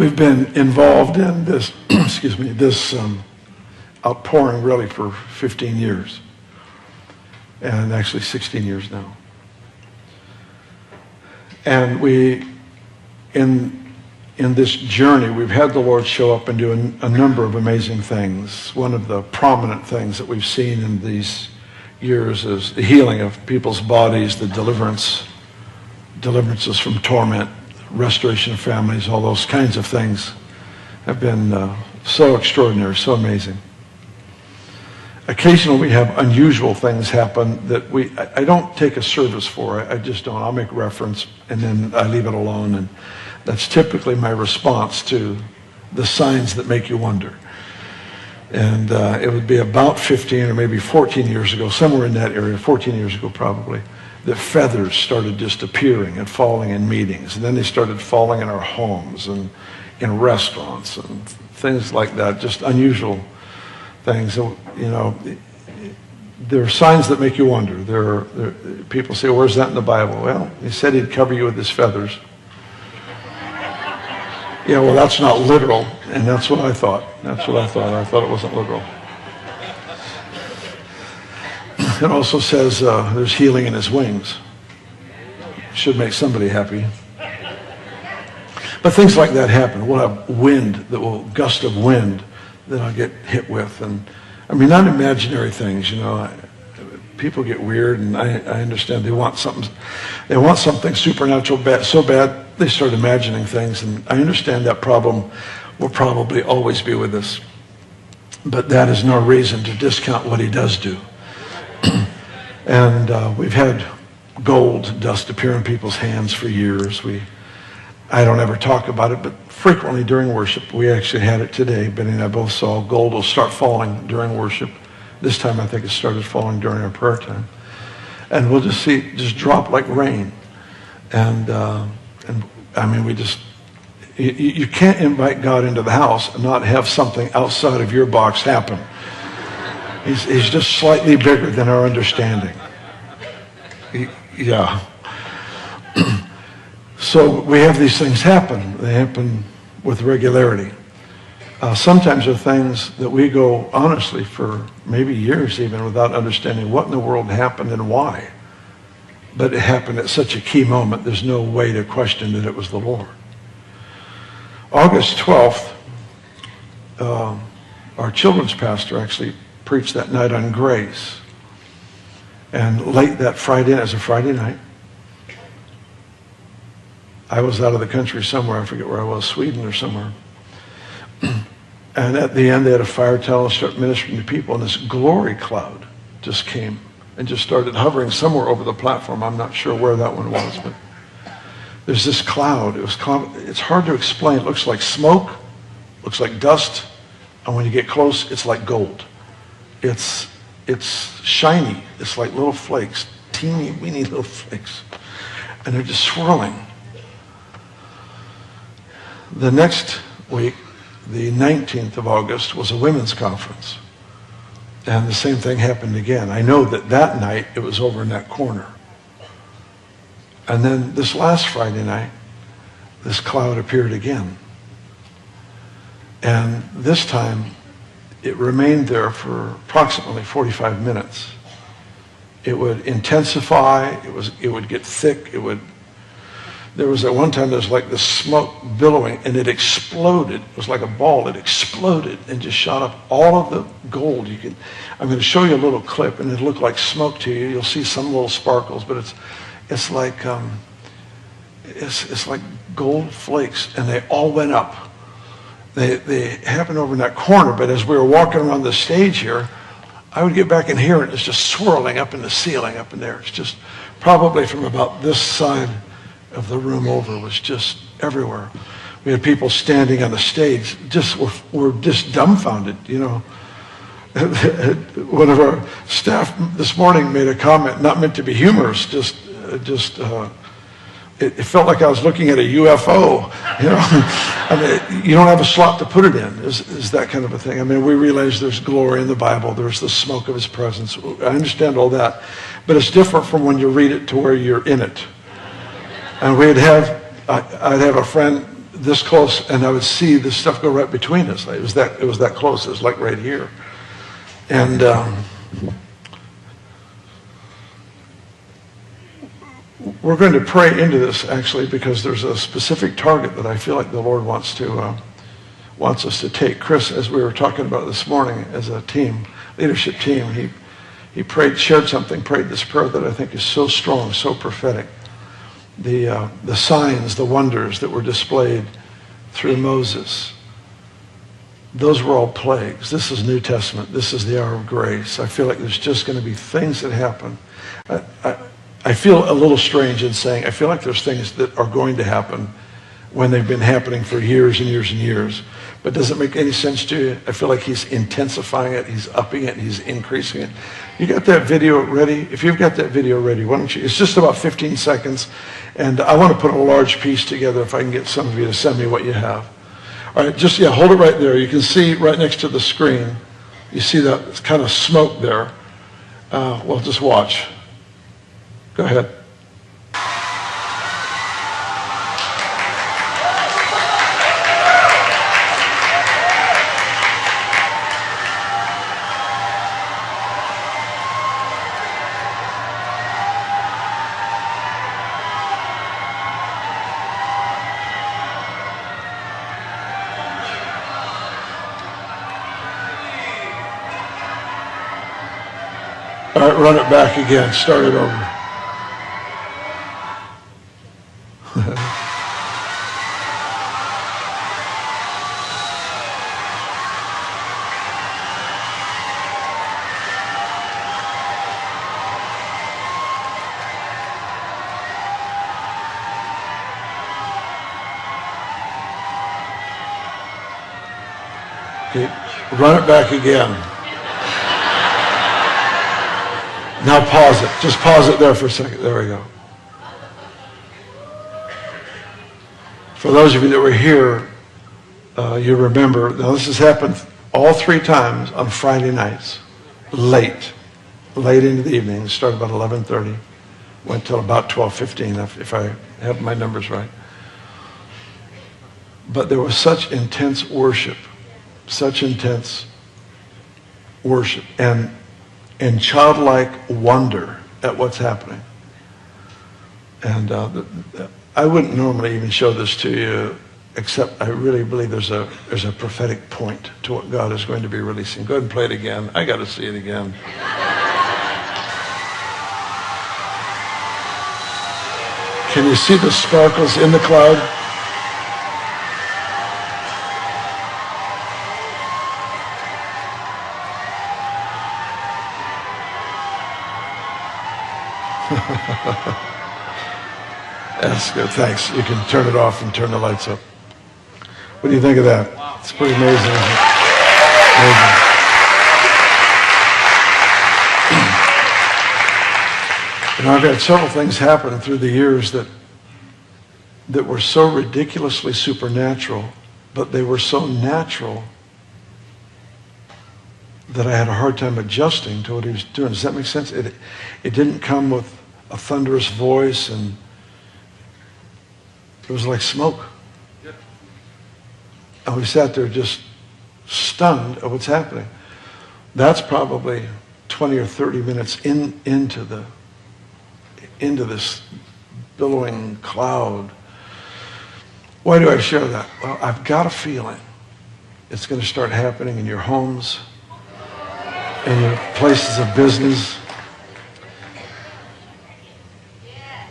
We've been involved in this, excuse me, this outpouring really for 15 years, and actually 16 years now. And in this journey, we've had the Lord show up and do a number of amazing things. One of the prominent things that we've seen in these years is the healing of people's bodies, the deliverances from torment, restoration of families, all those kinds of things have been so extraordinary, so amazing. Occasionally we have unusual things happen that I don't take a service for. I just don't. I'll make reference and then I leave it alone. And that's typically my response to the signs that make you wonder. And it would be about 15 or maybe 14 years ago, somewhere in that area, 14 years ago probably, that feathers started just appearing and falling in meetings. And then they started falling in our homes and in restaurants and things like that, just unusual things. So, there are signs that make you wonder. People say, where's that in the Bible? Well, he said he'd cover you with his feathers. Yeah, well, that's not literal, and that's what I thought. I thought it wasn't literal. It also says there's healing in his wings. Should make somebody happy. But things like that happen. We'll have gust of wind that I'll get hit with. And I mean, not imaginary things, People get weird, and I understand they want something supernatural so bad they start imagining things, and I understand that problem will probably always be with us. But that is no reason to discount what he does do. And we've had gold dust appear in people's hands for years. I don't ever talk about it, but frequently during worship, we actually had it today. Benny and I both saw gold will start falling during worship. This time I think it started falling during our prayer time. And we'll just drop like rain. And I mean, you can't invite God into the house and not have something outside of your box happen. He's just slightly bigger than our understanding. Yeah. So we have these things happen. They happen with regularity. Sometimes they're things that we go, honestly, for maybe years even without understanding what in the world happened and why. But it happened at such a key moment, there's no way to question that it was the Lord. August 12th, our children's pastor actually preached that night on grace. And late that Friday, it was a Friday night, I was out of the country somewhere, I forget where I was, Sweden or somewhere. And at the end, they had a fire towel and started ministering to people, and this glory cloud just came and just started hovering somewhere over the platform. I'm not sure where that one was, but there's this cloud. It's hard to explain. It looks like smoke, looks like dust, and when you get close, it's like gold. It's shiny. It's like little flakes, teeny, weeny little flakes, and they're just swirling. The next week, the 19th of August, was a women's conference. And the same thing happened again. I know that night it was over in that corner. And then this last Friday night, this cloud appeared again. And this time, it remained there for approximately 45 minutes. It would intensify, it would get thick, there was at one time, there was like this smoke billowing, and it exploded. It was like a ball. It exploded and just shot up all of the gold. I'm going to show you a little clip, and it'll look like smoke to you. You'll see some little sparkles, but it's like gold flakes, and they all went up. They happened over in that corner, but as we were walking around the stage here, I would get back in here, and it's just swirling up in the ceiling up in there. It's just probably from about this side of the room over, was just everywhere. We had people standing on the stage, were just dumbfounded, One of our staff this morning made a comment, not meant to be humorous, it felt like I was looking at a UFO, I mean, you don't have a slot to put it in, is that kind of a thing. I mean, we realize there's glory in the Bible, there's the smoke of his presence. I understand all that, but it's different from when you read it to where you're in it. And I'd have a friend this close, and I would see this stuff go right between us. It was that close. It was like right here. And we're going to pray into this, actually, because there's a specific target that I feel like the Lord wants us to take. Chris, as we were talking about this morning as a team, leadership team, he prayed this prayer that I think is so strong, so prophetic. The signs, the wonders that were displayed through Moses, those were all plagues. This is New Testament. This is the hour of grace. I feel like there's just going to be things that happen. I feel a little strange in saying I feel like there's things that are going to happen when they've been happening for years and years and years. But does it make any sense to you? I feel like he's intensifying it, he's upping it, he's increasing it. You got that video ready? If you've got that video ready, why don't you? It's just about 15 seconds, and I want to put a large piece together if I can get some of you to send me what you have. All right, hold it right there. You can see right next to the screen, you see that kind of smoke there. Well, just watch. Go ahead. All right, run it back again. Start it over. Okay, run it back again. Now pause it. Just pause it there for a second. There we go. For those of you that were here, you remember, now this has happened all 3 times on Friday nights, late into the evening. It started about 11:30, went till about 12:15, if I have my numbers right. But there was such intense worship, and childlike wonder at what's happening. And I wouldn't normally even show this to you, except I really believe there's a prophetic point to what God is going to be releasing. Go ahead and play it again. I got to see it again. Can you see the sparkles in the cloud? That's good. Thanks. You can turn it off and turn the lights up. What do you think of that? Wow. It's pretty amazing, isn't it? I've had several things happen through the years that were so ridiculously supernatural, but they were so natural that I had a hard time adjusting to what he was doing. Does that make sense? It didn't come with a thunderous voice, and it was like smoke. Yep. And we sat there just stunned at what's happening. That's probably 20 or 30 minutes into this billowing cloud. Why do I share that? Well, I've got a feeling it's going to start happening in your homes, in your places of business.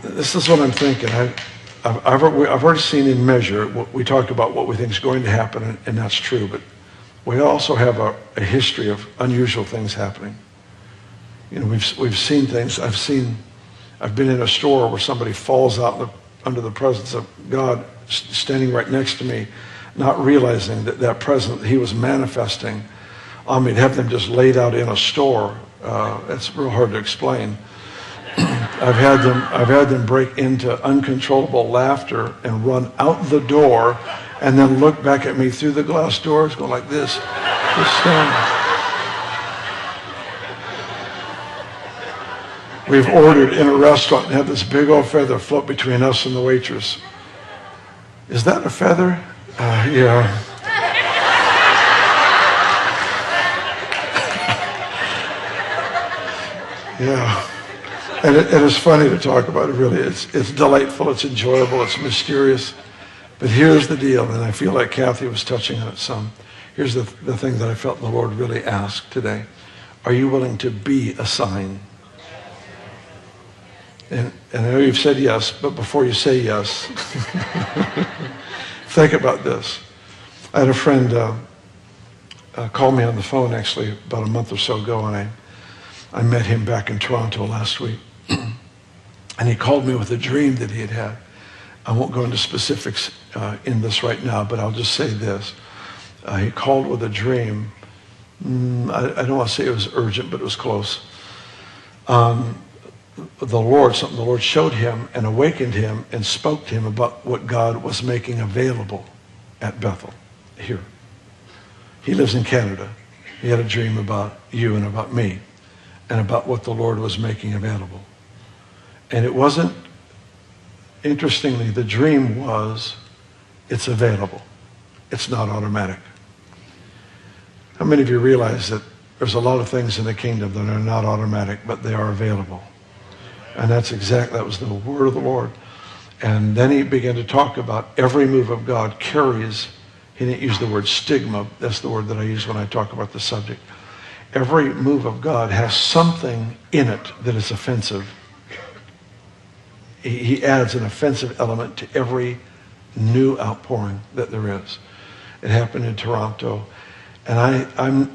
This is what I'm thinking. I've already seen in measure, we talked about what we think is going to happen, and that's true, but we also have a history of unusual things happening. You know, we've seen things. I've been in a store where somebody falls out under the presence of God standing right next to me, not realizing that presence he was manifesting on me, to have them just laid out in a store. It's real hard to explain. I've had them break into uncontrollable laughter and run out the door, and then look back at me through the glass doors, going like this, just standing. We've ordered in a restaurant and had this big old feather float between us and the waitress. Is that a feather? Yeah. Yeah. And it is funny to talk about it, really. It's delightful, it's enjoyable, it's mysterious. But here's the deal, and I feel like Kathy was touching on it some. Here's the thing that I felt the Lord really asked today. Are you willing to be a sign? And I know you've said yes, but before you say yes, think about this. I had a friend call me on the phone actually about a month or so ago, and I met him back in Toronto last week. And he called me with a dream that he had had. I won't go into specifics in this right now, but I'll just say this. He called with a dream. I don't want to say it was urgent, but it was close. Something the Lord showed him and awakened him and spoke to him about what God was making available at Bethel here. He lives in Canada. He had a dream about you and about me and about what the Lord was making available. And it wasn't, interestingly, the dream was, it's available. It's not automatic. How many of you realize that there's a lot of things in the kingdom that are not automatic, but they are available? And that was the word of the Lord. And then he began to talk about every move of God carries, he didn't use the word stigma, that's the word that I use when I talk about the subject. Every move of God has something in it that is offensive. He adds an offensive element to every new outpouring that there is. It happened in Toronto. And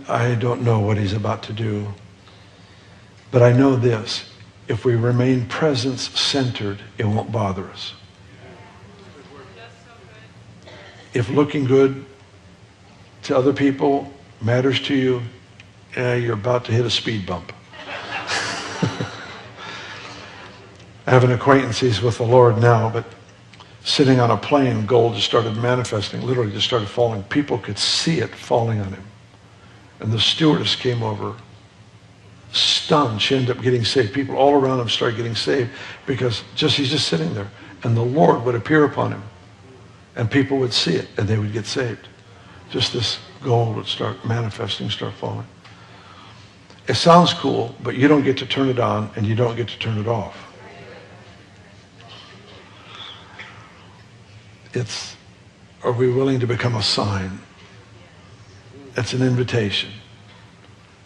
I don't know what he's about to do. But I know this. If we remain presence-centered, it won't bother us. If looking good to other people matters to you, you're about to hit a speed bump. I have an acquaintance, he's with the Lord now, but sitting on a plane, gold just started manifesting, literally just started falling. People could see it falling on him. And the stewardess came over, stunned. She ended up getting saved. People all around him started getting saved because he's just sitting there. And the Lord would appear upon him. And people would see it and they would get saved. Just this gold would start manifesting, start falling. It sounds cool, but you don't get to turn it on and you don't get to turn it off. Are we willing to become a sign? It's an invitation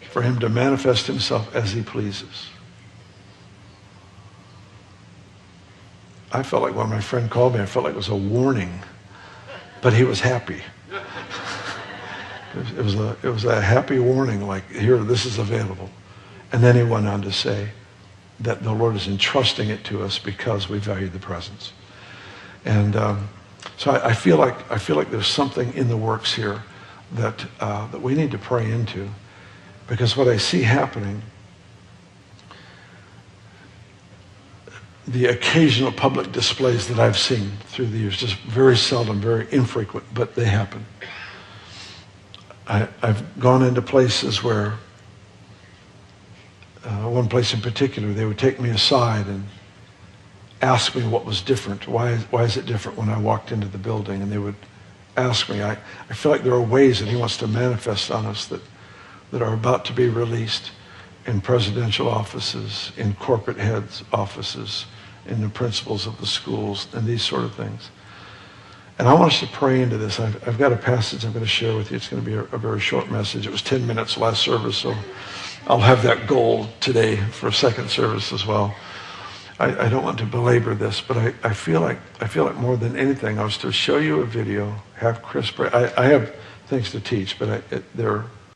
for him to manifest himself as he pleases. I felt like when my friend called me, I felt like it was a warning, but he was happy. It was a happy warning, like, here, this is available. And then he went on to say that the Lord is entrusting it to us because we value the presence. And so I feel like there's something in the works here that we need to pray into, because what I see happening, the occasional public displays that I've seen through the years, just very seldom, very infrequent, but they happen. I've gone into places where, one place in particular, they would take me aside and ask me what was different. Why is it different when I walked into the building? And they would ask me. I feel like there are ways that he wants to manifest on us that are about to be released in presidential offices, in corporate heads' offices, in the principals of the schools, and these sort of things. And I want us to pray into this. I've got a passage I'm going to share with you. It's going to be a very short message. It was 10 minutes last service, so I'll have that goal today for a second service as well. I don't want to belabor this, but I feel like more than anything, I was to show you a video, have Chris pray. I have things to teach, but they're